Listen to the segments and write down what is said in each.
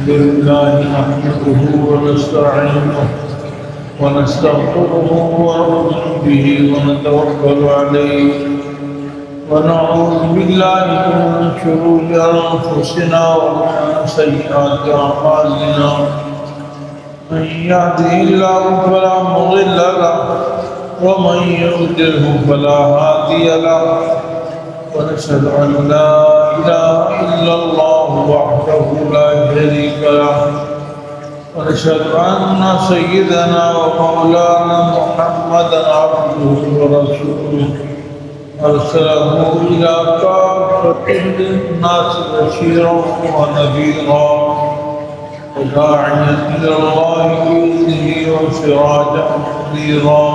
الحمد لله نحمده ونستعينه ونستغفره ونؤمن به ونتوكل عليه ونعوذ بالله من شرور أنفسنا ومن سيئات أعمالنا من يهده الله فلا مضل له ومن يضلل فلا هادي له ونشهد أن لا إله إلا الله وحده لا شريك له ونشهد أن سيدنا ومولانا محمدا عبده ورسوله أرسله إلى كافة الناس بشيرا ونذيرا وداعيا إلى الله بإذنه وسراجا منيرا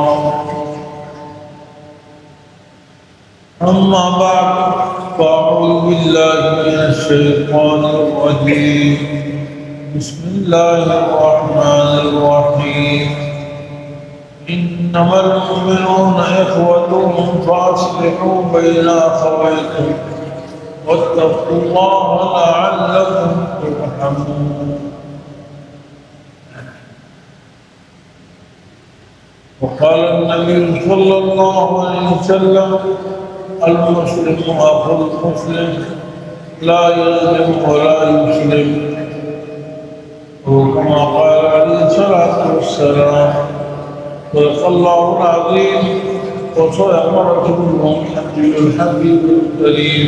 أما بعد فأعوذ بالله من الشيطان الرجيم بسم الله الرحمن الرحيم إنما المؤمنون إخوة فأصلحوا بين أخويكم واتقوا الله لعلكم ترحمون وقال النبي صلى الله عليه وسلم المسلم أخو المسلم لا يظلم ولا يسلم وكما قال عليه الصلاة والسلام صدق الله العظيم وصدق رسوله الحبيب الكريم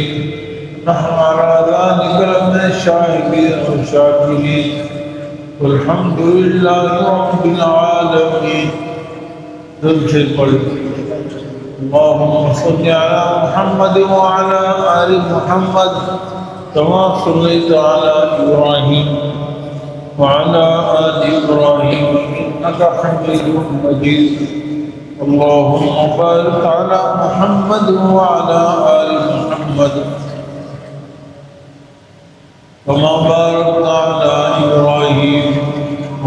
نحن على ذلك من الشاهدين والشاكرين والحمد لله رب العالمين. اللهم صل على محمد وعلى آل محمد كما صليت على إبراهيم وعلى آل إبراهيم إنك حميد مجيد. اللهم بارك على محمد وعلى آل محمد كما باركت على إبراهيم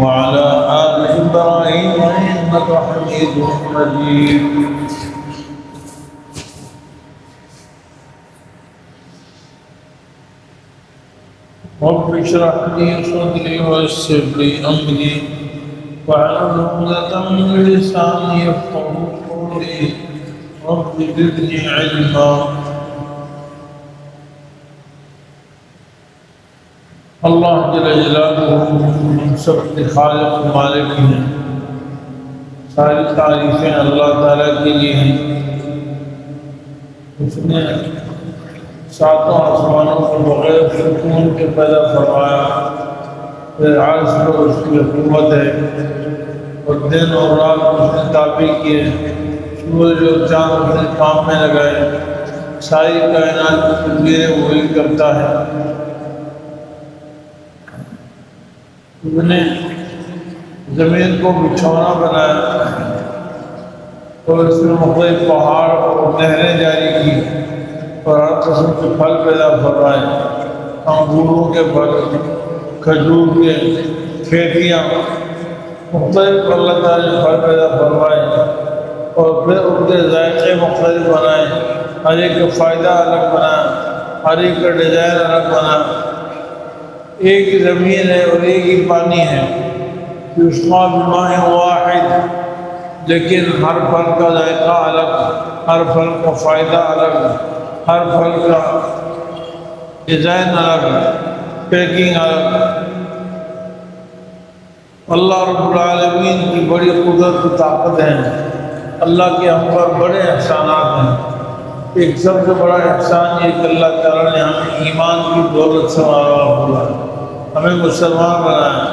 وعلى آل إبراهيم إنك حميد مجيد. رب اشرح لي صدري ويسر لي أمري واحلل عقدة من لساني يفقهوا قولي رب زدني علما. اللہ جل جلالہ سب کے خالق مالک ہیں. ساری تعریفیں اللہ تعالیٰ کے لیے ہیں. اس نے ساتوں آسمانوں کو بغیر سکون کے پیدا فرمایا. پھر عرش پر اس کی حکومت ہے اور دن اور رات اس نے تابع کیے. سورج اور چاند اپنے کام میں لگائے. ساری کائنات کی تدبیریں وہی کرتا ہے. اس نے زمین کو بچھونا بنایا اور اس میں مختلف پہاڑ اور نہریں جاری کی اور ہر قسم کے پھل پیدا فرمائے. انگوروں کے پھل، کھجور کے کھیتیاں، مختلف اللہ تعالیٰ نے پھل پیدا فرمائے اور پھر ان کے ذائقے مختلف بنائے. ہر ایک کا فائدہ الگ بنایا، ہر ایک کا ڈیزائن الگ بنا. ایک ہی زمین ہے اور ایک ہی پانی ہے. یسقیٰ بماء واحد، لیکن ہر پھل کا ذائقہ الگ، ہر پھل کا فائدہ الگ، ہر پھل کا ڈیزائن الگ، پیکنگ الگ. اللہ رب العالمین کی بڑی قدرت و طاقت ہے. اللہ کے ہم پر بڑے احسانات ہیں. ایک سب سے بڑا احسان یہ کہ اللہ تعالیٰ نے ہمیں ایمان کی دولت سے مارا ہوا، ہمیں مسلمان بنایا.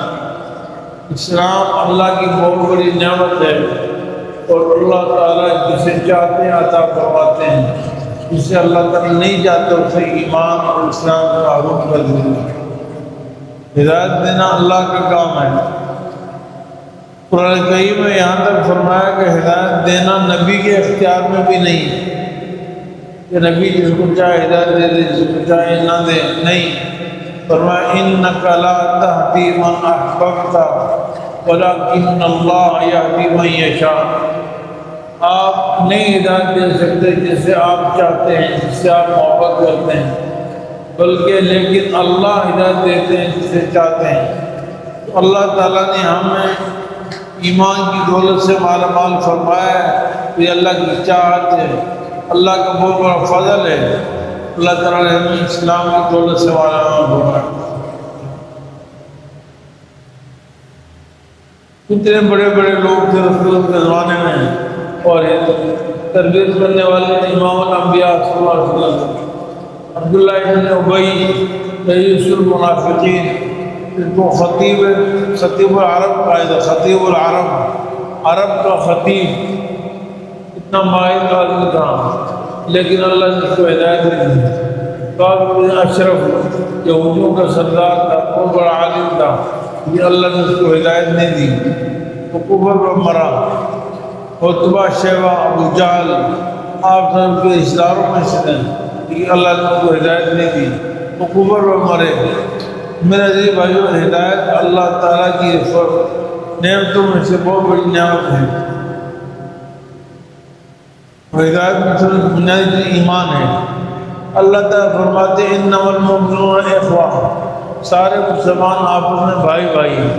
اسلام اللہ کی بہت بڑی نعمت ہے اور اللہ تعالیٰ جسے چاہتے ہیں عطا فرماتے ہیں. جسے اللہ تعالیٰ نہیں چاہتے اسے ایمان اور اسلام کا حکم کر دیتے ہیں. ہدایت دینا اللہ کا کام ہے. قرآن کریم میں یہاں تک فرمایا کہ ہدایت دینا نبی کے اختیار میں بھی نہیں کہ نبی جس کو چاہے ہدایت دے دے، جس کو چاہے نہ دے. نہیں، فرمایا اِنَّكَ لَا تَهْدِي مَنْ أَحْبَبْتَ وَلَكِنَّ اللَّهَ يَهْدِي مَن يَشَاءُ. آپ نہیں ہدایت دے سکتے جس سے آپ چاہتے ہیں، جس سے آپ محبت کرتے ہیں، بلکہ لیکن اللہ ہدایت دیتے ہیں جسے چاہتے ہیں۔ تو اللہ تعالیٰ نے ہمیں ایمان کی دولت سے مالا مال فرمایا ہے، یہ اللہ کی چاہت ہے، اللہ کا بہت بڑا فضل ہے۔ اللہ تعالیٰ نے ہمیں اسلام کی دولت سے مالا مال فرمایا۔ کتنے بڑے بڑے لوگ تھے رسول کے زمانے میں، اور تربیت کرنے والے امام الانبیاء صلی اللہ علیہ وسلم عبداللہ ابن ابی رئیس المنافقین، تو خطیب العرب قائد، خطیب العرب، عرب کا خطیب، اتنا ماہر آدمی تھا، لیکن اللہ نے اس کو ہدایت نہیں دی۔ کعب بن اشرف یہودیوں کا سردار تھا، بہت بڑا عالم تھا، یہ اللہ نے اس کو ہدایت نہیں دی، وہ کفر پر مرا۔ عتبہ، شیبہ، ابو جہل آپ سب کے رشتےداروں میں سے ہیں، لیکن اللہ نے اس کو ہدایت نہیں دی، وہ کفر پر مرے۔ میرے عزیز بھائیو، ہدایت اللہ تعالیٰ کی نعمتوں میں سے بہت بڑی نعمت ہے۔ ہدایت میں سے بنیادی ایمان ہے۔ اللہ تعالیٰ فرماتے ہیں انما المؤمنون اخوہ، سارے مسلمان آپس میں بھائی بھائی ہیں،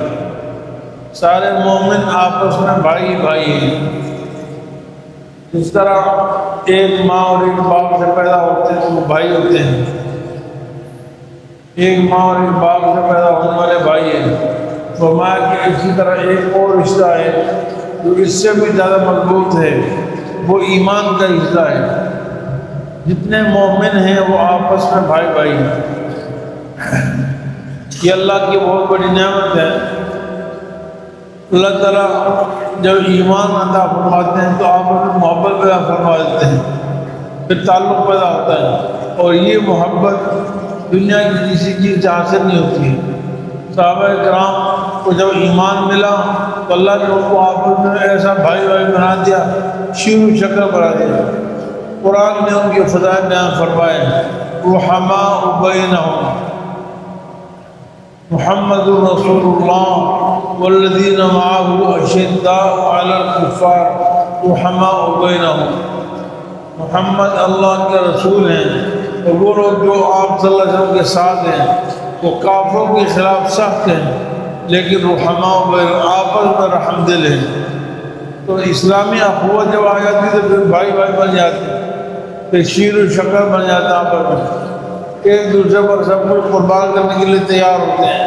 سارے مومن آپس میں بھائی بھائی ہیں۔ جس طرح ایک ماں اور ایک باپ سے پیدا ہوتے ہیں تو وہ بھائی ہوتے ہیں، ایک ماں اور ایک باپ سے پیدا ہونے والے بھائی ہیں۔ فرمایا کہ اسی طرح ایک اور رشتہ ہے جو اس سے بھی زیادہ مضبوط ہے، وہ ایمان کا رشتہ ہے۔ جتنے مومن ہیں وہ آپس میں بھائی بھائی ہیں۔ یہ اللہ کی بہت بڑی نعمت ہے۔ اللہ تعالیٰ جب ایمان عطا فرماتے ہیں تو آپس میں محبت پیدا فرما دیتے ہیں، پھر تعلق پیدا ہوتا ہے، اور یہ محبت دنیا کی کسی چیز سے حاصل نہیں ہوتی ہے۔ صحابہ کرام کو جب ایمان ملا تو اللہ نے ان کو آپس میں ایسا بھائی بھائی بنا دیا، شیر و شکر بنا دیا۔ قرآن نے ان کے فضائل بیان فرمائے، رحماء بینہم، محمد رسول اللہ والذین معہ اشداء علی الکفار رحماء بینہم۔ محمد اللہ کے رسول ہیں، اور وہ لوگ جو آپ صلی اللہ علیہ وسلم کے ساتھ ہیں وہ کافروں کے خلاف سخت ہیں، لیکن رحماء بینہم، آپس میں رحم دل ہیں۔ تو اسلامی اخوت جب آ جاتی تو پھر بھائی بھائی بن جاتے، پھر شیر و شکر بن جاتا آپس میں، ایک دوسرے پر سب کچھ قربان کرنے کے لیے تیار ہوتے ہیں۔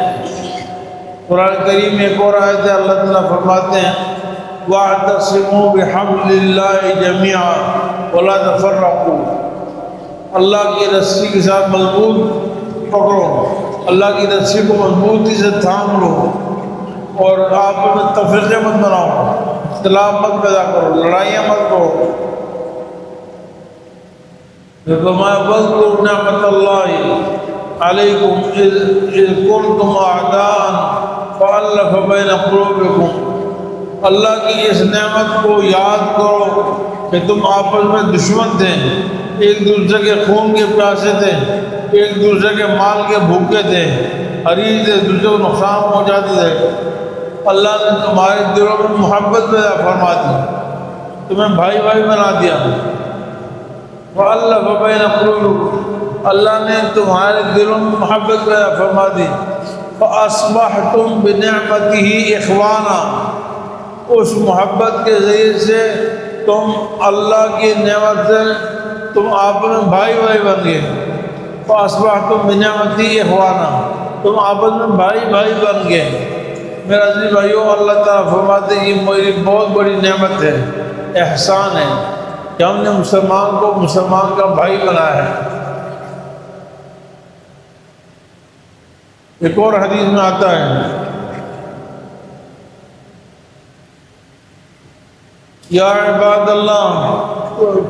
قرآن کریم میں ایک اور آیت ہے، اللہ تعالیٰ فرماتے ہیں وَاعْتَصِمُوا بِحَبْلِ اللَّهِ جَمِيعًا وَلَا تَفَرَّقُوا، اللہ کی رسی کے ساتھ مضبوط پکڑو، اللہ کی رسی کو مضبوطی سے تھام لو، اور آپ میں تفریقے مت بناؤ، اختلاف مت پیدا کرو، لڑائیاں مت کرو۔ وَاذْكُرُوا نِعْمَتَ اللَّهِ عَلَيْكُمْ إِذْ كُنْتُمْ أَعْدَاءً فَأَلَّفَ بَيْنَ قُلُوبِكُمْ، اللہ کی اس نعمت کو یاد کرو کہ تم آپس میں دشمن تھے، ایک دوسرے کے خون کے پیاسے تھے، ایک دوسرے کے مال کے بھوکے تھے، حریص ایک دوسرے کو نقصان پہنچاتے تھے۔ اللہ نے تمہارے دلوں میں محبت پیدا فرما دی، تمہیں بھائی بھائی بنا دیا۔ وَأَلَّفَ بَيْنَ قُلُوبِكُمْ، اللہ نے تمہارے دلوں میں محبت پیدا فرما دی۔ فَأَصْبَحْتُمْ بِنِعْمَتِهِ إِخْوَانًا، اس محبت کے ذریعے سے تم اللہ کی نعمت سے تم آپس میں بھائی بھائی بن گئے۔ فَأَصْبَحْتُمْ بِنِعْمَتِهِ إِخْوَانًا، تم آپس میں بھائی بھائی بن گئے۔ میرا عزیز بھائیو، اللہ تعالیٰ فرماتے ہیں یہ میری بہت بڑی نعمت ہے، احسان ہے کہ ہم نے مسلمان کو مسلمان کا بھائی بنایا ہے۔ ایک اور حدیث میں آتا ہے یا عباد اللہ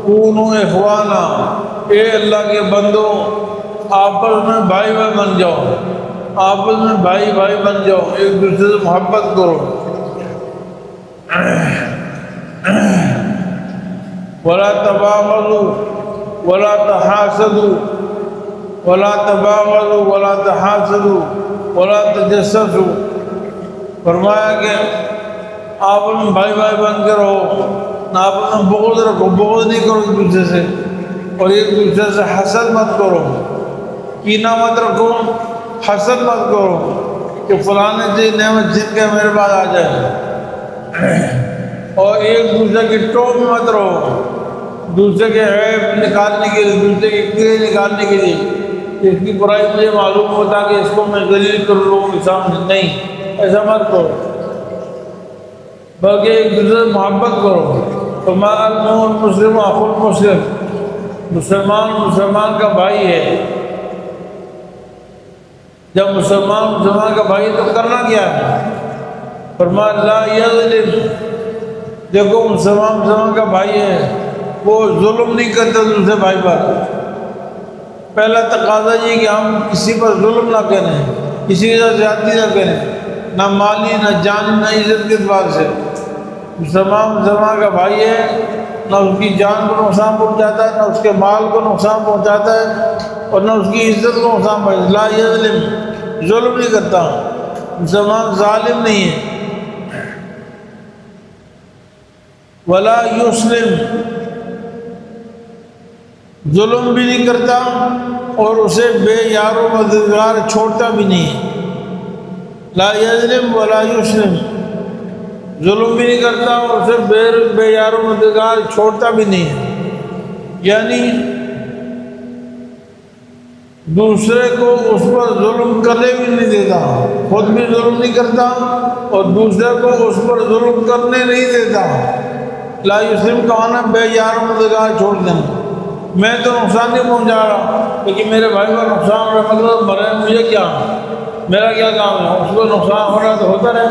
کونوا اخوانا، اے اللہ کے بندو آپس میں بھائی بھائی بن جاؤ، آپس میں بھائی بھائی بن جاؤ، ایک دوسرے سے محبت کرو۔ ولا تباغضوا ولا تحاسدوا ولا تباغضوا ولا تحاسدوا ولا تجسسوا، فرمایا کہ آپس میں بھائی بھائی بن کے رہو، نہ آپس میں بغض رکھو، بغض نہیں کرو ایک دوسرے سے، اور ایک دوسرے سے حسد مت کرو۔ کینہ مت رکھو، حسد مت کرو کہ فلاں سے نعمت چھین کے میرے پاس آ جائے، اور ایک دوسرے کی ٹوک مت رہو، دوسرے کے عیب نکالنے کے لیے، دوسرے کے کیڑے نکالنے کے لیے، اس کی برائی مجھے معلوم ہوتا کہ اس کو میں ذلیل کر لوگوں کے سامنے، نہیں، ایسا مت کرو، بلکہ ایک دوسرے سے محبت کرو۔ فرمایا المؤمن المسلم اخو المسلم، مسلمان کا بھائی ہے۔ جب مسلمان کا بھائی تو کرنا کیا ہے؟ فرمایا لا یظلم، دیکھو مسلمان کا بھائی ہے، وہ ظلم نہیں کرتا دوسرے بھائی پر۔ پہلا تقاضا یہ کہ ہم کسی پر ظلم نہ کریں، کسی کے ساتھ زیادتی نہ کریں، نہ مالی نہ جانی نہ عزت کے اعتبار سے۔ مسلمان کا بھائی ہے، نہ اس کی جان کو نقصان پہنچاتا ہے، نہ اس کے مال کو نقصان پہنچاتا ہے، اور نہ اس کی عزت کو نقصان پہنچاتا ہے۔ لا یظلم، ظلم نہیں کرتا، مسلمان ظالم نہیں ہے۔ ولا یسلم، ظلم بھی نہیں کرتا اور اسے بے یار و مددگار چھوڑتا بھی نہیں ہے۔ لا یظلم ولا یسلم، ظلم بھی نہیں کرتا اور اسے بے یار و مددگار چھوڑتا بھی نہیں ہے، یعنی دوسرے کو اس پر ظلم کرنے بھی نہیں دیتا، خود بھی ظلم نہیں کرتا اور دوسرے کو اس پر ظلم کرنے نہیں دیتا۔ لا یسلم کا معنی بے یار و مددگار چھوڑ دینا، میں تو نقصان نہیں پہنچا رہا لیکن میرے بھائی کو نقصان ہو رہا، مطلب مرے، مجھے کیا، میرا کیا کام ہے؟ اس کو نقصان ہو رہا تو ہوتا رہے،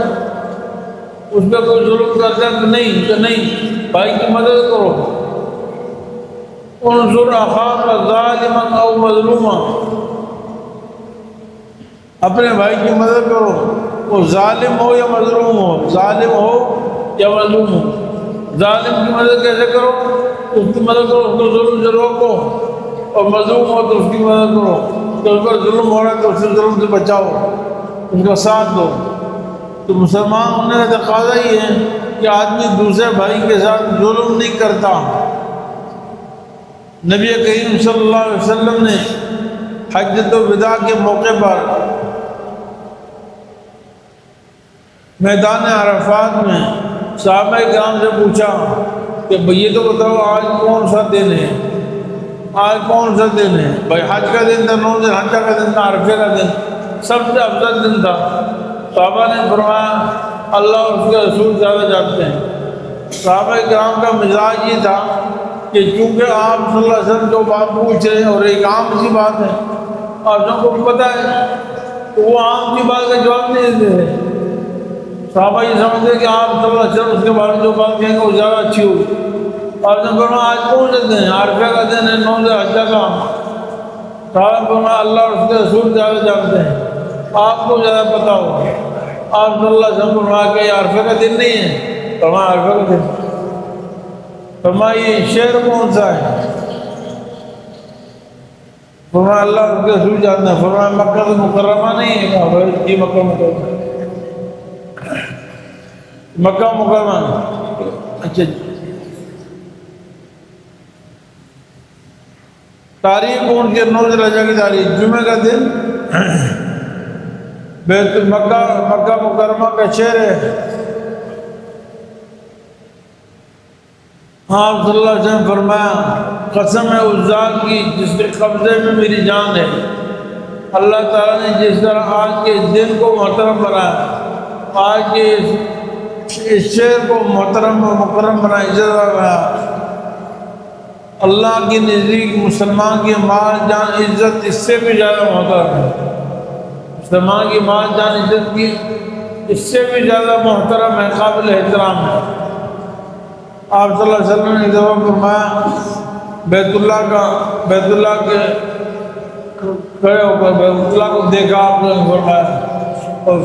اس پہ کوئی ظلم کرتا ہے تو نہیں، بھائی کی مدد کرو۔ انظر اخاک ظالما او مظلوما، اپنے بھائی کی مدد کرو، وہ ظالم ہو یا مظلوم ہو، ظالم ہو یا مظلوم ہو۔ ظالم کی مدد کیسے کرو؟ اس کی مدد کرو، اس کو ظلم سے روکو، اور مظلوم ہو تو اس کی مدد کرو، تو اس پر ظلم ہو رہا ہے تو اس سے ظلم سے بچاؤ، اس کا ساتھ دو۔ تو مسلمان ہونے کا تقاضا یہ ہے کہ آدمی دوسرے بھائی کے ساتھ ظلم نہیں کرتا۔ نبی کریم صلی اللہ علیہ وسلم نے حجۃ الوداع کے موقع پر میدان عرفات میں صحابہ کرام سے پوچھا کہ یہ تو بتاؤ آج کون سا دن ہے، آج کون سا دن ہے؟ بھائی حج کا دن تھا، 9 ذی الحجہ کا دن تھا، عرفے کا دن، سب سے افضل دن تھا۔ صحابہ نے فرمایا اللہ اور اس کے رسول زیادہ جانتے ہیں۔ صحابہ کرام کا مزاج یہ تھا کہ چونکہ آپ صلی اللہ علیہ وسلم جو بات پوچھ رہے ہیں اور ایک عام سی بات ہے، آپ سب کو پتہ ہے، تو وہ عام سی بات کا جواب نہیں دیتے تھے۔ صحابہ یہ سمجھتے کہ آپ صلی اللہ علیہ وسلم اس کے بارے میں جو بات کہیں گے وہ زیادہ اچھی ہوگی۔ آپ نے فرمایا آج کون سے دن ہے؟ عرفے کا دن ہے، 9 ذی الحجہ کا۔ صحابہ نے فرمایا اللہ اور اس کے رسول زیادہ جانتے ہیں، آپ کو زیادہ پتہ ہوگا۔ آپ صلی اللہ علیہ وسلم فرمایا کہ یہ عرفے کا دن نہیں ہے؟ فرمایا عرفے کا دن۔ فرمایا یہ شہر کون سا ہے؟ فرمایا اللہ اور اس کے رسول جانتے ہیں۔ فرمایا مکہ مکرمہ نہیں ہے؟ کہا جی مکہ مکرمہ، مکہ مکرمہ۔ اچھا جی، تاریخ کون سی؟ 9 ذی الحجہ کی تاریخ، جمعہ کا دن، مکہ مکرمہ کا شہر ہے۔ آپ صلی اللہ علیہ وسلم فرمایا قسم ہے اس ذات کی جس کے قبضے میں میری جان ہے، اللہ تعالیٰ نے جس طرح آج کے دن کو محترم بنایا، آج کے اس شہر کو محترم و مکرم بنایا، عزت بنایا، اللہ کی نزدیک مسلمان کی مال جان عزت اس سے بھی زیادہ محترم ہے۔ مسلمان کی مال جان عزت کی اس سے بھی زیادہ محترم ہے، قابل احترام ہے۔ آپ صلی اللہ علیہ وسلم نے ایک دفعہ فرمایا بیت اللہ کے کھڑے ہو کر بیت اللہ کو دیکھا، آپ نے فرمایا، اور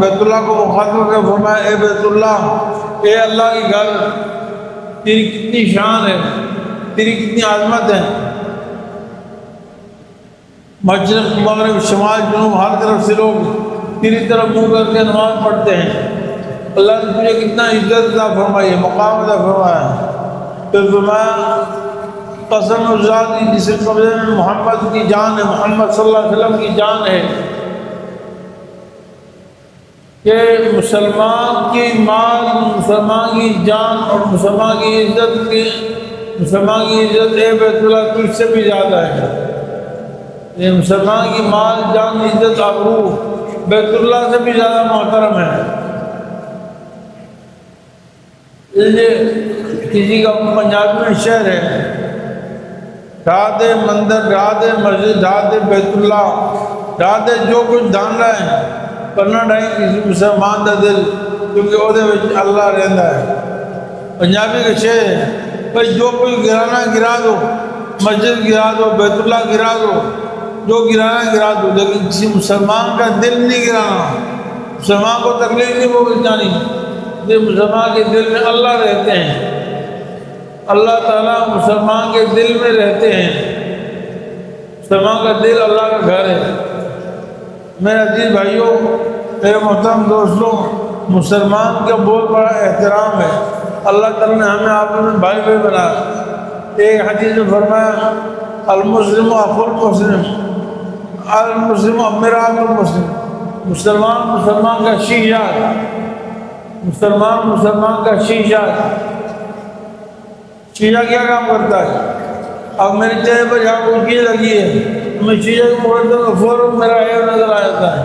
بیت اللہ کو مخاطب کر فرمایا اے بیت اللہ، اے اللہ کی گھر، تیری کتنی شان ہے، تیری کتنی عظمت ہے، مشرق مغرب شمال جنوب ہر طرف سے لوگ تیری طرف منہ کر کے نماز پڑھتے ہیں، اللہ نے تجھے کتنا عزت عطا فرمائی ہے، مقام عطا فرمایا۔ پھر فرمایا قسم اس ذات کی جس کے قبضے میں محمد کی جان ہے، محمد صلی اللہ علیہ وسلم کی جان ہے، کہ مسلمان کی مال، مسلمان کی جان اور مسلمان کی عزت اے بیت اللہ تجھ سے بھی زیادہ ہے۔ یہ مسلمان کی مال، جان، عزت، آبرو بیت اللہ سے بھی زیادہ محترم ہے۔ کسی کا پنجابی میں شعر ہے، ڈھا دے مندر، ڈھا دے مسجد، ڈھا دے بیت اللہ، ڈھا دے جو کچھ ڈھان رہا ہے، پر نہ ڈھائیں کسی مسلمان دا دل، کیونکہ وہ دے وچ اللہ رہندا ہے۔ پنجابی کا شعر ہے، بھائی جو کچھ گرانا گرا دو، مسجد گرا دو، بیت اللہ گرا دو، جو گرانا گرا دو، لیکن کسی مسلمان کا دل نہیں گرانا، مسلمان کو تکلیف نہیں پہنچانی۔ یہ مسلمان کے دل میں اللہ رہتے ہیں، اللہ تعالیٰ مسلمان کے دل میں رہتے ہیں، مسلمان کا دل اللہ کا گھر ہے۔ میرے عزیز بھائیوں، میرے محترم دوستوں، مسلمان کا بہت بڑا احترام ہے۔ اللہ تعالیٰ نے ہمیں آپس میں بھائی بھائی بنایا۔ ایک حدیث میں فرمایا، المسلم اخو المسلم، المسلم مرآۃ المسلم، مسلمان کا شیشہ، مسلمان کا شیشہ۔ شیشہ کیا کام کرتا ہے؟ اب میرے چہرے پر جہاں کوئی چیز لگی ہے، میں شیشے کو پکڑتا ہوں، فوراً میرا عیب نظر آ جاتا ہے،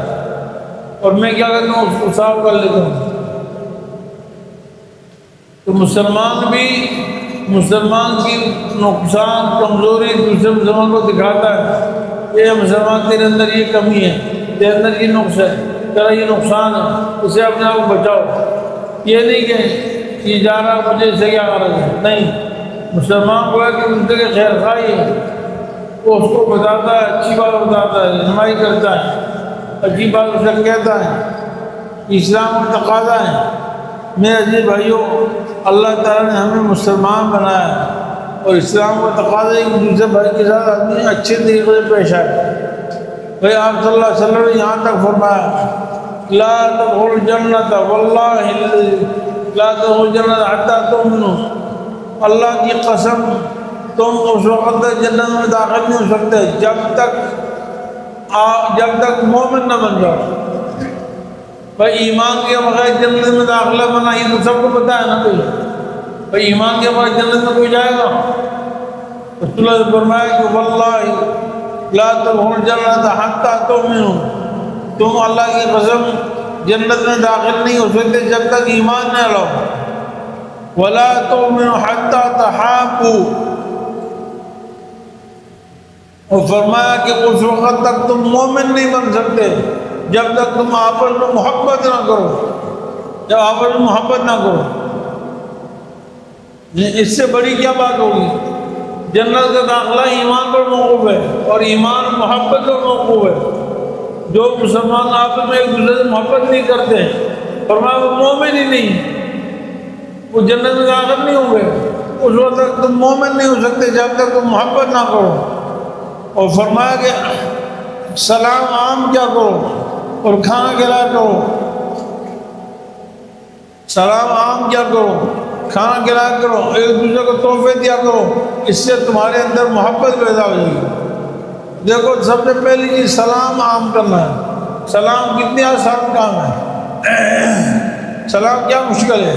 اور میں کیا کرتا ہوں، اس کو صاف کر لیتا ہوں۔ تو مسلمان کی نقصان، کمزوری دوسرے مسلمان کو دکھاتا ہے، یہ مسلمان تیرے اندر یہ کمی ہے، تیرے اندر یہ نقص ہے، تیرا یہ نقصان ہے، اسے اپنے آپ کو بچاؤ۔ یہ نہیں کہ یہ جا رہا مجھے اس سے کیا غرض ہے، نہیں، مسلمان کو ہے کہ ان کے خیر خواہی ہے، وہ اس کو بتاتا ہے، اچھی بات بتاتا ہے، رہنمائی کرتا ہے، اچھی بات اسے کہتا ہے، اسلام کا تقاضا ہے۔ میرے عزیز بھائیوں، اللہ تعالیٰ نے ہمیں مسلمان بنایا ہے، اور اسلام کا تقاضا ہے کہ دوسرے بھائی کے ساتھ آدمی اچھے طریقے سے پیش آئے۔ بھائی آپ صلی اللہ علیہ وسلم نے یہاں تک فرمایا، لا تدخلوا الجنة واللہ لا تدخلوا الجنة حتى تؤمنوا، اللہ کی قسم تم اس وقت تک جنت میں داخل نہیں ہو سکتے جب تک مومن نہ بن جاؤ۔ بھائی ایمان کے بغیر جنت میں داخلہ بنا، یہ تو سب کو پتہ ہے نا۔ بھائی ایمان کے بغیر جنت میں کوئی جائے گا؟ رسول اللہ نے فرمایا کہ واللہ لا تدخلوا الجنة حتى تؤمنوا، تم اللہ کی قسم جنت میں داخل نہیں ہو سکتے جب تک ایمان نہ لاؤ۔ ولا تؤمنوا حتى تحابوا، اور فرمایا کہ اس وقت تک تم مومن نہیں بن سکتے جب تک تم آپس میں محبت نہ کرو، جب آپس میں محبت نہ کرو۔ اس سے بڑی کیا بات ہوگی؟ جنت کا داخلہ ایمان پر موقوف ہے، اور ایمان محبت پر موقوف ہے۔ جو مسلمان آپس میں ایک دوسرے سے محبت نہیں کرتے، فرمایا وہ مومن ہی نہیں، وہ جنت میں داخل نہیں ہوں گے۔ اس وقت تک تم مومن نہیں ہو سکتے جب تک تم محبت نہ کرو۔ اور فرمایا کہ سلام عام کیا کرو اور کھانا کھلایا کرو، سلام عام کیا کرو، کھانا کھلایا کرو، ایک دوسرے کو تحفے دیا کرو، اس سے تمہارے اندر محبت پیدا ہو جائے گی۔ دیکھو سب سے پہلی چیز سلام عام کرنا ہے۔ سلام کتنی آسان کام ہے، سلام کیا مشکل ہے۔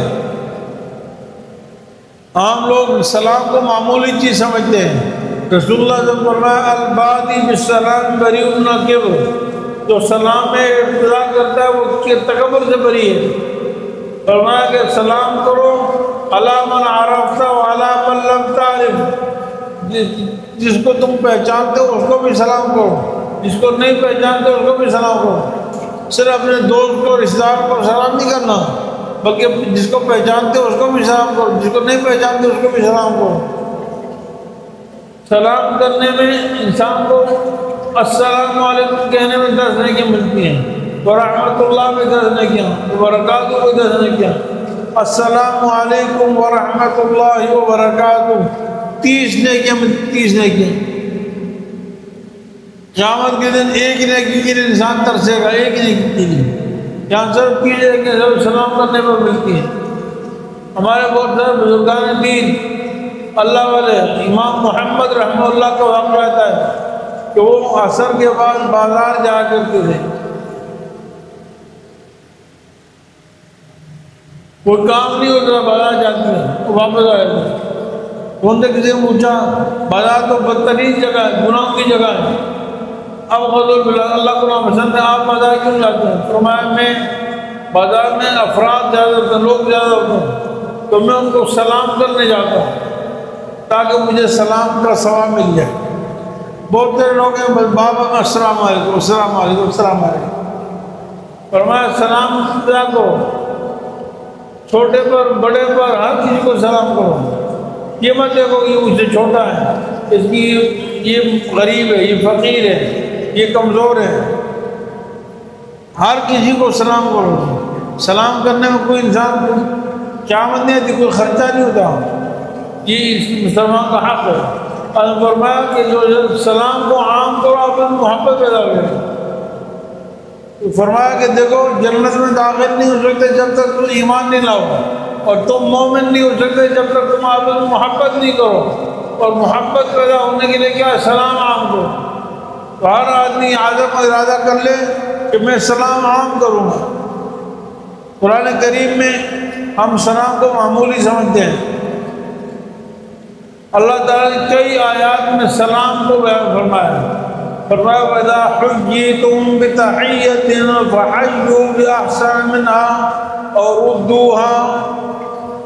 عام لوگ سلام کو معمولی چیز سمجھتے ہیں۔ رسول اللہ نے فرمایا البادی بالسلام بری من الکبر، جو سلام میں ابتدا کرتا ہے وہ تکبر سے بری ہے۔ فرمایا کہ سلام کرو علی من عرفت وعلی من لم تعرف، جس کو تم پہچانتے ہو اس کو بھی سلام کرو، جس کو نہیں پہچانتے اس کو بھی سلام کرو۔ صرف اپنے دوست کو، رشتہ دار کو سلام نہیں کرنا، بلکہ جس کو پہچانتے ہو اس کو بھی سلام کرو، جس کو نہیں پہچانتے اس کو بھی سلام کرو۔ سلام کرنے میں انسان کو السلام علیکم کہنے میں 10 نیکیاں ملتی ہیں، ورحمۃ اللہ میں 10 نیکیاں، وبرکاتہ کو 10 نیکیاں۔ السلام علیکم ورحمۃ اللہ وبرکاتہ 30 نیکیاں، 30 نیکیاں۔ قیامت کے دن ایک نیکی کے لیے انسان ترسے گا، ایک نیکی کے لیے، یہاں صرف کی جائے کہ سب سلام کرنے پر ملتی ہے۔ ہمارے بہت سارے بزرگان دین اللہ والے امام محمد رحمہ اللہ کا واقعہ آتا ہے کہ وہ عصر کے بعد بازار جا کرتے تھے، کوئی کام نہیں ہوتا، بازار جاتے ہیں وہ واپس آ جاتے ہیں۔ انہوں نے کسی کو پوچھا بازار تو بدترین جگہ ہے، گناہوں کی جگہ ہے، اب غضب اللہ کو ناپسند ہے، آپ بازار کیوں جاتے ہیں؟ فرمایا میں بازار میں افراد زیادہ ہوتے ہیں، لوگ زیادہ ہوتے ہیں، تو میں ان کو سلام کرنے جاتا ہوں تاکہ مجھے سلام کا ثواب مل جائے۔ بہت سارے لوگ ہیں بس بابا میں السلام علیکم السلام علیکم السلام علیکم، فرمایا سلام کیا کرو، چھوٹے پر بڑے پر ہر کسی کو سلام کرو، یہ مت دیکھو کہ مجھ سے چھوٹا ہے، اس کی یہ غریب ہے، یہ فقیر ہے، یہ کمزور ہے، ہر کسی کو سلام کرو۔ سلام کرنے میں کوئی انسان قیامت نہیں آتی، کوئی خرچہ نہیں ہوتا، یہ مسلمان کا حق ہے۔ اور فرمایا کہ جو سلام کو عام کرو آپ میں محبت پیدا ہو جائے۔ تو فرمایا کہ دیکھو جنت میں داخل نہیں ہو سکتے جب تک تم ایمان نہیں لاؤ، اور تم مومن نہیں ہو سکتے جب تک تم آپس میں محبت نہیں کرو، اور محبت پیدا ہونے کے لیے کیا ہے؟ سلام عام کرو۔ تو ہر آدمی عزم و ارادہ کر لے کہ میں سلام عام کروں گا۔ قرآن کریم میں ہم سلام کو معمولی سمجھتے ہیں، اللہ تعالیٰ نے کئی آیات میں سلام کو بیان فرمایا، فرمایا وَإِذَا حُيِّيتُم بِتَحِيَّةٍ فَحَيُّوا بِأَحْسَنَ مِنْهَا أَوْ رُدُّوهَا،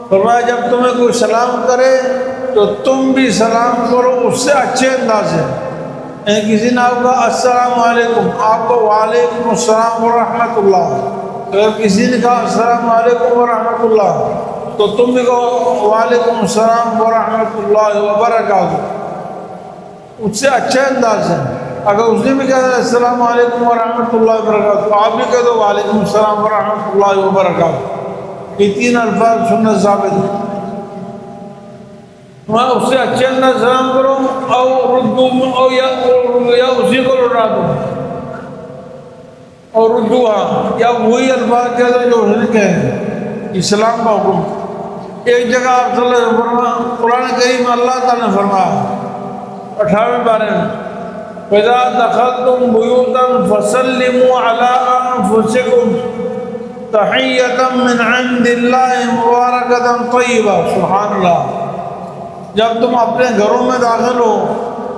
فرمایا جب تمہیں کوئی سلام کرے تو تم بھی سلام کرو اس سے اچھے انداز سے۔ کسی نے آپ کہا السلام علیکم، آپ کو وعلیکم السلام ورحمۃ اللہ، اگر کسی نے کہا السلام علیکم ورحمۃ اللہ تو تم بھی کہو وعلیکم السلام ورحمۃ اللہ وبرکاتہ، اس سے اچھے انداز سے۔ اگر اس نے بھی کہا السلام علیکم ورحمۃ اللہ وبرکاتہ، آپ بھی کہہ دو وعلیکم السلام ورحمۃ اللہ وبرکاتہ، یہ تین الفاظ سنت ثابت ہیں۔ وہاں اس سے اچھے انداز سلام کرو، او ردو او یا اسی کو لوٹا دو، اور ردوہا یا وہی الفاظ کہہ دو جو اس نے کہے، اسلام کا حکم۔ ایک جگہ آپ صلی اللہ علیہ وسلم قرآن کریم میں اللہ تعالیٰ نے فرمایا 18ویں پارے میں فَإِذَا دَخَلْتُمْ بُيُوتًا فَسَلِّمُوا عَلَىٰ أَنفُسِكُمْ تَحِيَّةً مِّنْ عِندِ اللَّهِ مُبَارَكَةً طَيِّبَةً۔ سبحان اللہ۔ جب تم اپنے گھروں میں داخل ہو،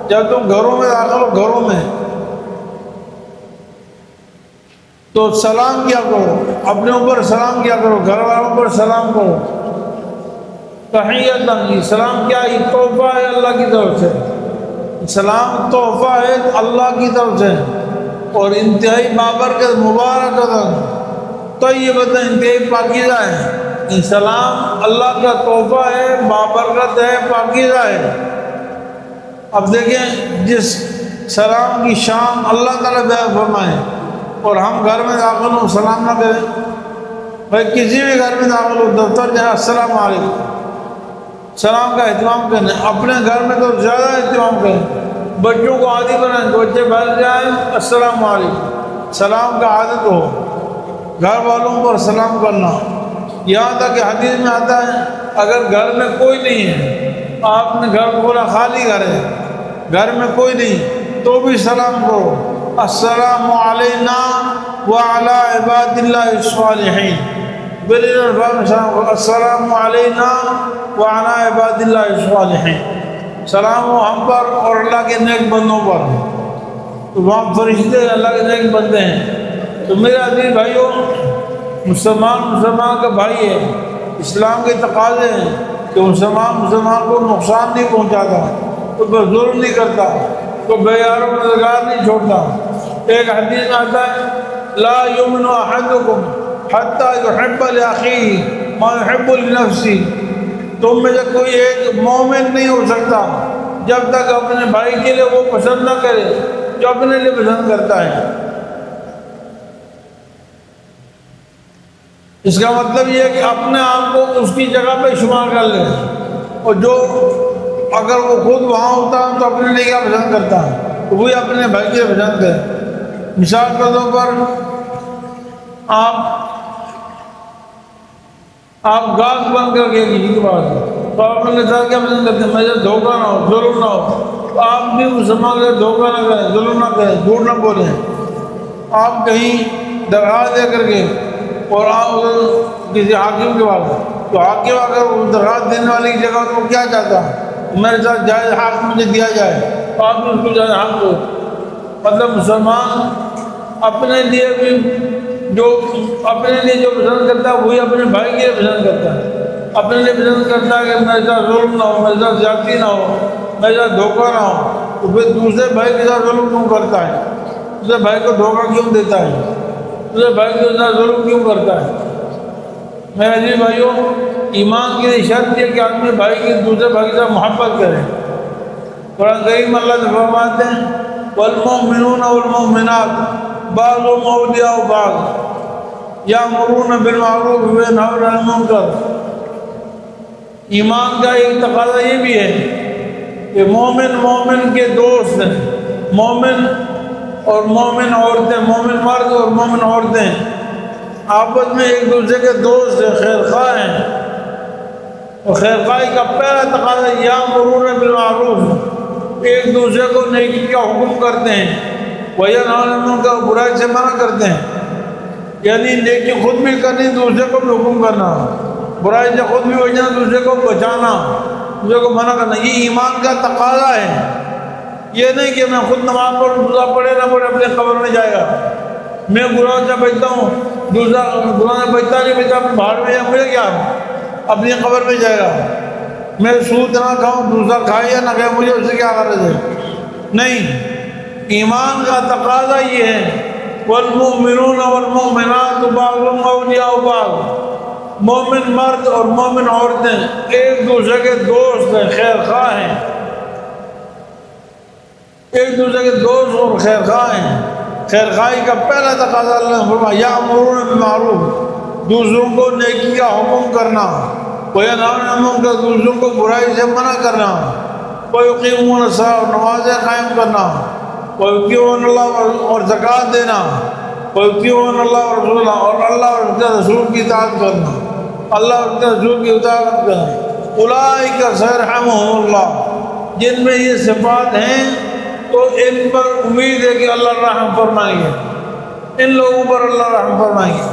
جب تم گھروں میں داخل ہو، گھروں میں تو سلام کیا کرو، اپنے اوپر سلام کیا کرو، گھر والوں پر سلام کرو۔ تحیۃ، سلام کیا؟ یہ تحفہ ہے اللہ کی طرف سے، سلام تحفہ ہے اللہ کی طرف سے، اور انتہائی بابرکت مبارکت طیبۃ، انتہائی پاکیزہ ہے۔ سلام اللہ کا تحفہ ہے، بابرکت ہے، پاکیزہ ہے۔ اب دیکھیں جس سلام کی شان اللہ تعالیٰ بیان فرمائے، اور ہم گھر میں داخل ہوں سلام نہ کریں۔ بھائی کسی بھی گھر میں داخل ہو، دفتر جائیں السلام علیکم، سلام کا اہتمام کریں۔ اپنے گھر میں تو زیادہ اہتمام کریں، بچوں کو عادی بنائیں، بچے بیٹھ جائیں السلام علیکم، سلام کا عادت ہو، گھر والوں پر سلام کرنا۔ یہاں تک کہ حدیث میں آتا ہے اگر گھر میں کوئی نہیں ہے، آپ نے گھر کھولا خالی گھر ہے، گھر میں کوئی نہیں، تو بھی سلام کرو، السلام علینا وعلی عباد اللہ الصالحین، السلام علینا وعلی عباد اللہ الصالحین، سلام ہو ہم پر اور اللہ کے نیک بندوں پر۔ تو وہاں فرشتے اللہ کے نیک بندے ہیں۔ تو میرے عزیز بھائیوں، مسلمان کا بھائی ہے، اسلام کے تقاضے ہیں کہ مسلمان کو نقصان نہیں پہنچاتا، کوئی پر ظلم نہیں کرتا، کوئی بے یار و مددگار نہیں چھوڑتا۔ ایک حدیث میں آتا ہے لا یؤمن احدکم حتی یحب لاخیہ ما یحب لنفسہ، تم میں سے کوئی ایک مومن نہیں ہو سکتا جب تک اپنے بھائی کے لیے وہ پسند نہ کرے جو اپنے لیے پسند کرتا ہے۔ اس کا مطلب یہ ہے کہ اپنے آپ کو اس کی جگہ پہ شمار کر لے، اور جو اگر وہ خود وہاں ہوتا ہے تو اپنے لیے کیا پسند کرتا ہے تو وہی اپنے بھائی کے پسند کرے۔ مثال کے طور پر آپ گاہک بن کر کے کسی کے پاس تو آپ اپنے ساتھ کیا پسند کرتے ہیں؟ میرے دھوکہ نہ ہو، ظلم نہ ہو. تو آپ بھی مسلمان کے دھوکہ نہ کریں، ظلم نہ کریں، جھوٹ نہ بولیں. آپ کہیں درخواست دے کر کے اور آپ کسی حاکم کے پاس، تو حاکم اگر درخواست دینے والے کی جگہ تو وہ کیا چاہتا ہے؟ میرے ساتھ جائز حق مجھے دیا جائے، تو آپ بھی اس کو جائز حق دو. مطلب مسلمان اپنے لیے بھی جو پسند کرتا ہے وہی اپنے بھائی کے لیے پسند کرتا ہے. اپنے لیے پسند کرتا ہے کہ میرے ساتھ ظلم نہ ہو، میرے ساتھ زیادتی نہ ہو، میرے ساتھ دھوکہ نہ ہو. تو پھر دوسرے بھائی کے ساتھ ظلم کیوں کرتا ہے؟ دوسرے بھائی کو دھوکہ کیوں دیتا ہے؟ دوسرے بھائی کے ساتھ ظلم کیوں کرتا ہے؟ میرے عزیز بھائیوں، ایمان کی شرط یہ کہ آدمی بھائی کی دوسرے بھائی کے ساتھ محبت کرے. قرآن کریم اللہ سے فرماتے ہیں والمؤمنون والمؤمنات بعضهم اولیاء بعض یامرون بالمعروف وینہون عن المنکر. ایمان کا ایک تقاضا یہ بھی ہے کہ مومن کے دوست ہیں. مومن اور مومن عورتیں، مومن مرد اور مومن عورتیں آپس میں ایک دوسرے کے دوست ہیں، خیر خواہ ہیں. اور خیر خواہی کا پہلا تقاضا یامرون بالمعروف، ایک دوسرے کو نیکی کا حکم کرتے ہیں، وینہون عن المنکر، برائی سے منع کرتے ہیں. یعنی نیکی خود بھی کرنی، دوسرے کو بھی حکم کرنا، برائی سے خود بھی بچنا، دوسرے کو بچانا، دوسرے کو منع کرنا. یہ ایمان کا تقاضا ہے. یہ نہیں کہ میں خود نماز پڑھوں، دوسرا پڑھے نہ پڑھے اپنے قبر میں جائے گا. میں گناہ سے بچتا ہوں، دوسرا گناہ سے بچتا نہیں، بچتا اپنے بھاڑ میں جائے، مجھے کیا اپنی قبر میں جائے گا. میں سود نہ کھاؤں، دوسرا کھائے یا نہ کھائے، مجھے اس سے کیا غرض ہے؟ نہیں. ایمان کا تقاضا یہ ہے والمؤمنون والمؤمنات بعضهم اولیاء بعض، مومن مرد اور مومن عورتیں ایک دوسرے کے دوست ہیں، خیر خواہ ہیں. ایک دوسرے کے دوست اور خیر خواہ ہیں. خیر خواہی کا پہلا تقاضا اللہ نے فرمایا یامرون بالمعروف، دوسروں کو نیکی کا حکم کرنا، وینہون عن المنکر، دوسروں کو برائی سے منع کرنا، ویقیمون الصلاۃ، نمازیں قائم کرنا، ویطیعون اللہ، اور زکوٰۃ دینا، ویطیعون اللہ ورسولہ، اور اللہ اور اس کے رسول کی اطاعت کرنا، اللہ اور اس کے رسول کی اطاعت کرنا. اولئک سیرحمہم اللہ، جن میں یہ صفات ہیں تو ان پر امید ہے کہ اللہ رحم فرمائیں گے، ان لوگوں پر اللہ رحم فرمائیں گے.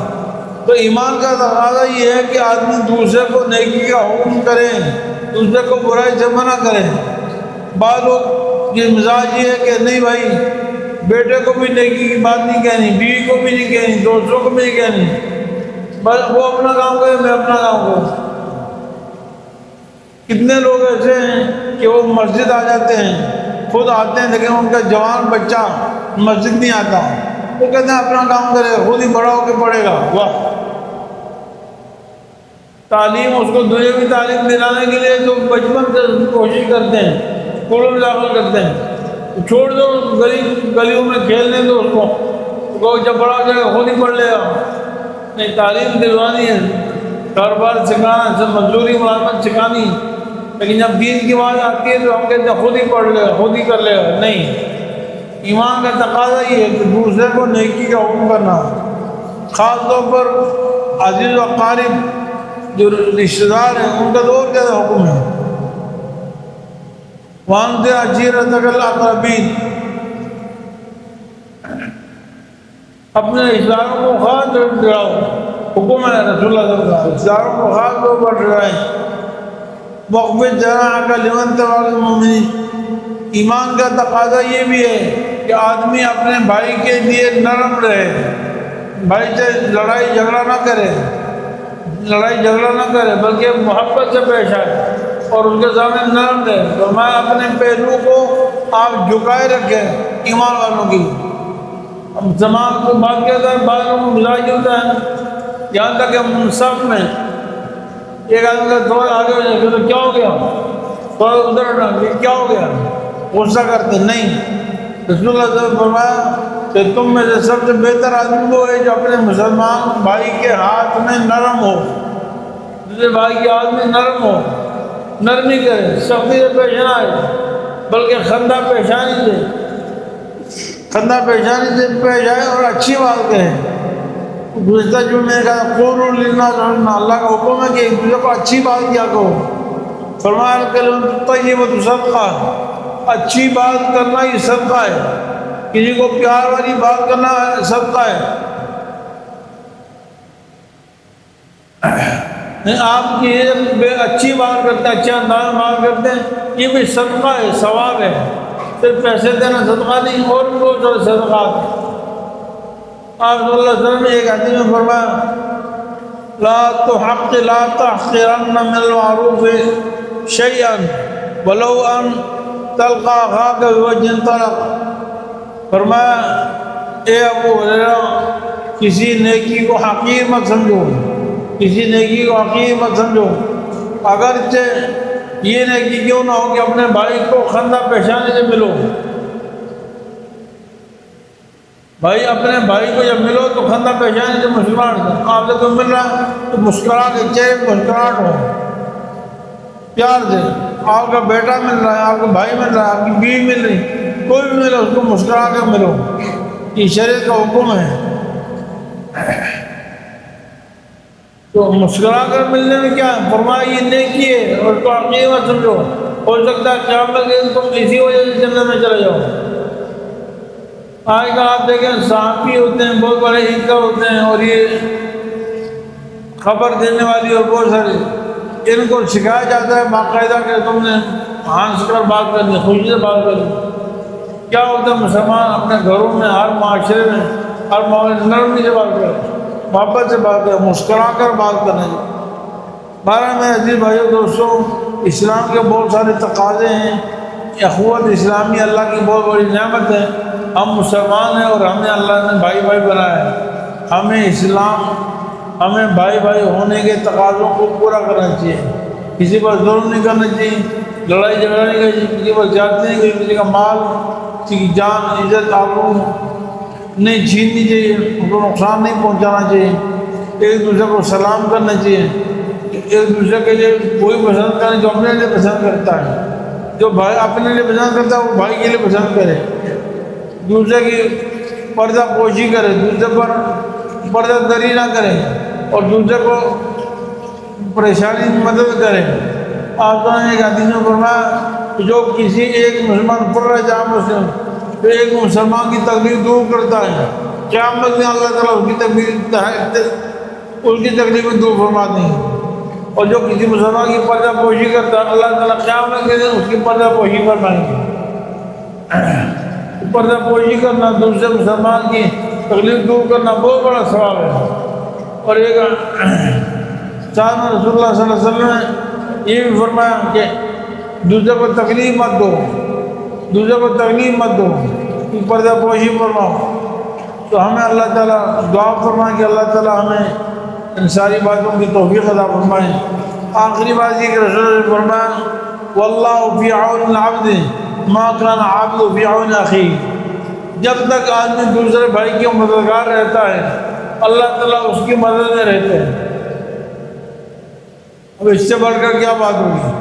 تو ایمان کا تقاضا یہ ہے کہ آدمی دوسرے کو نیکی کا حکم کرے، دوسرے کو برائی سے منع کرے. بعض لوگ کی مزاج یہ ہے کہ نہیں بھائی، بیٹے کو بھی نیکی کی بات نہیں کہنی، بیوی کو بھی نہیں کہنی، دوستوں کو بھی نہیں کہنی، بس وہ اپنا کام کرے، میں اپنا کام کروں. کتنے لوگ ایسے ہیں کہ وہ مسجد آ جاتے ہیں، خود آتے ہیں لیکن ان کا جوان بچہ مسجد نہیں آتا، وہ کہتے ہیں اپنا کام کرے، خود ہی بڑا ہو کے پڑھے گا. واہ! تعلیم اس کو دنیاوی تعلیم دلانے کے لیے تو بچپن سے کوشش کرتے ہیں، اسکولوں میں داخل کرتے ہیں. چھوڑ دو گلیوں میں کھیلنے دو اس کو، جب بڑا ہو جائے گا خود ہی پڑھ لے گا. نہیں، تعلیم دلوانی ہے، کاروبار سکھانا، سب مزدوری ملازمت سکھانی. لیکن جب دین کی بات آتی ہے تو ہم کہتے ہیں خود ہی پڑھ لے گا، خود ہی کر لے گا. نہیں، ایمان کا تقاضا یہ ہے کہ دوسرے کو نیکی کا حکم کرنا، خاص طور پر عزیز و اقارب جو رشتہ دار ہیں ان کا تو اور زیادہ حکم ہے. وَأَنذِرْ عَشِيرَتَكَ الْأَقْرَبِينَ، اپنے رشتہ داروں کو خاص ڈراؤ، حکم ہے رسول اللہ صلی اللہ علیہ وسلم، رشتہ داروں کو خاص طور پر ڈرائیں. وَاخْفِضْ جَنَاحَكَ لِمَنِ اتَّبَعَكَ مِنَ الْمُؤْمِنِينَ، ایمان کا تقاضا یہ بھی ہے کہ آدمی اپنے بھائی کے لیے نرم رہے، بھائی سے لڑائی جھگڑا نہ کرے بلکہ محبت سے پیش آئے اور اس کے سامنے نرم رہے. تو میں اپنے پہلو کو آپ جھکائے رکھیں ایمان والوں کی. ہم زمان کو بات کہتا ہے، بعض لوگوں کو مزاج ہوتا ہے، یہاں تک کہ ہم سب میں ایک آدمی کا تھوڑا آگے ہو جائے تو کیا ہو گیا، تھوڑا ادھر ہٹنا، کیا ہو گیا، غصہ کرتے. نہیں، رسول اللہ صلی اللہ علیہ وسلم نے فرمایا کہ تم میں سے سب سے بہتر آدمی وہ ہے جو اپنے مسلمان بھائی کے ہاتھ میں نرم ہو، دوسرے بھائی کے ہاتھ میں نرم ہو، نرمی کرے، سختی سے پیش نہ آئے بلکہ خندہ پیشانی سے پیش آئے اور اچھی بات کہے. گزشتہ جو میں نے کہا قولوا للناس حسنا، اللہ کا حکم ہے کہ ایک دوسرے کو اچھی بات کیا کرو. فرمایا کلمۃ الطیبۃ صدقہ، اچھی بات کرنا یہ صدقہ ہے، کسی کو پیار والی بات کرنا صدقہ ہے۔ آپ کی اچھی بات کرتے ہیں، اچھا انداز میں بات کرتے ہیں، یہ بھی صدقہ ہے، ثواب ہے۔ صرف پیسے دینا صدقہ نہیں، اور بھی بہت سارے صدقات ہیں۔ آپ صلی اللہ علیہ وسلم نے ایک حدیث میں فرمایا لا تحقرن من المعروف شیئا ولو ان تلقى اخاك بوجه طلق۔ فرمایا اے ابو ہریرہ، کسی نیکی کو حقیر مت سمجھو، کسی نیکی کو حقیر مت سمجھو، اگرچہ یہ نیکی کیوں نہ ہو کہ اپنے بھائی کو خندہ پیشانی سے ملو۔ بھائی اپنے بھائی کو جب ملو تو خندہ پیشانی سے مسکراہٹ ہو، آپ سے کوئی مل رہا ہے تو مسکرا کے چہرے پہ مسکراہٹ ہو، پیار سے۔ آپ کا بیٹا مل رہا ہے، آپ کا بھائی مل رہا ہے، آپ کی بیوی مل رہی، کوئی بھی ملو اس کو مسکرا کے ملو، یہ شریعت کا حکم ہے۔ تو مسکرا کر ملنے میں کیا ہے؟ فرمایا یہ نیکی ہے، اور اس کو حقیر مت سمجھو، ہو سکتا ہے قیامت کے دن تم اسی وجہ سے جنت میں چلے جاؤ۔ آج کل آپ دیکھیں صحافی ہوتے ہیں، بہت بڑے اینکر ہوتے ہیں، اور یہ خبر دینے والی اور بہت سارے، ان کو سکھایا جاتا ہے باقاعدہ کہ تم نے ہنس کر بات کرنی، خوشی سے بات کرنی۔ کیا ہوتا ہے مسلمان اپنے گھروں میں، ہر معاشرے میں، ہر معاملے نرمی سے بات کریں، محبت سے بات کریں، مسکرا کر بات کریں۔ بارہ میں عزیز بھائیو دوستوں، اسلام کے بہت سارے تقاضے ہیں۔ اخوت اسلامی اللہ کی بہت بڑی نعمت ہے۔ ہم مسلمان ہیں اور ہمیں اللہ نے بھائی بھائی بنایا ہے۔ ہمیں اسلام، ہمیں بھائی بھائی ہونے کے تقاضوں کو پورا کرنا چاہیے۔ کسی پر ظلم نہیں کرنا چاہیے، لڑائی جھگڑا نہیں کرنا چاہیے، کسی پر زیادتی نہیں کرنی، کسی کا مال، کسی کی جان، عزت، آبرو نہیں چھیننی چاہیے، ان کو نقصان نہیں پہنچانا چاہیے۔ ایک دوسرے کو سلام کرنا چاہیے، ایک دوسرے کے لیے کوئی پسند کرے جو اپنے لیے پسند کرتا ہے، جو بھائی اپنے لیے پسند کرتا ہے وہ بھائی کے لیے پسند کرے، دوسرے کی پردہ پوشی کرے، دوسرے پر پردہ دری نہ کرے، اور دوسرے کو پریشانی میں مدد کرے۔ آپ نے ایک حدیث میں فرمایا جو کسی ایک مسلمان پر رہ جائے مسلم تو ایک مسلمان کی تکلیف دور کرتا ہے، قیامت میں اللہ تعالیٰ اس کی تکلیفیں دور فرماتے ہیں۔ اور جو کسی مسلمان کی پردہ پوشی کرتا ہے اللہ تعالیٰ قیامت کے دن اس کی پردہ پوشی فرمائیں گے۔ پردہ پوشی کرنا، دوسرے مسلمان کی تکلیف دور کرنا بہت بڑا ثواب ہے۔ اور ایک ساتھ رسول اللہ صلی اللہ علیہ وسلم نے یہ بھی فرمایا کہ دوسرے کو تکلیف مت دو، دوسرے کو تکلیف مت دو، پردہ پوشی فرماؤ۔ تو ہمیں اللہ تعالیٰ دعا فرمائیں کہ اللہ تعالیٰ ہمیں ان ساری باتوں کی توفیق عطا فرمائیں۔ آخری بات یہ کہ رسول اللہ نے فرمایا واللہ فی عون العبد ما کان عبد فی عون اخیہ، جب تک آدمی دوسرے بھائی کی مددگار رہتا ہے اللہ تعالیٰ اس کی مدد میں رہتے ہیں۔ اب اس سے بڑھ کر کیا بات ہوگی؟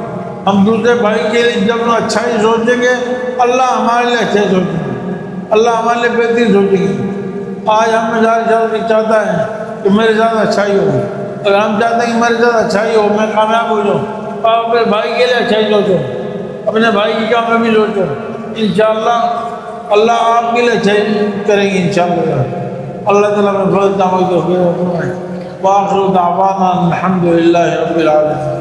ہم دوسرے بھائی کے لیے جب اچھائی سوچیں گے اللہ ہمارے لیے اچھائی سوچیں گے، اللہ ہمارے لیے بہترین سوچیں گے۔ آج ہم میرے چاہتا ہے کہ میرے ساتھ اچھائی ہو، اگر ہم چاہتے ہیں کہ میرے ساتھ اچھائی ہو، میں کامیاب ہو جاؤں، اور اپنے بھائی کے لیے اچھائی سوچو، اپنے بھائی کی کامیابی سوچو، انشاءاللہ اللہ آپ کے لیے اچھائی کریں گے انشاءاللہ۔ اللہ تعالیٰ میں فضل دعوت و خیر و فرمائے۔ وآخر دعوانا الحمدللہ رب العالمین۔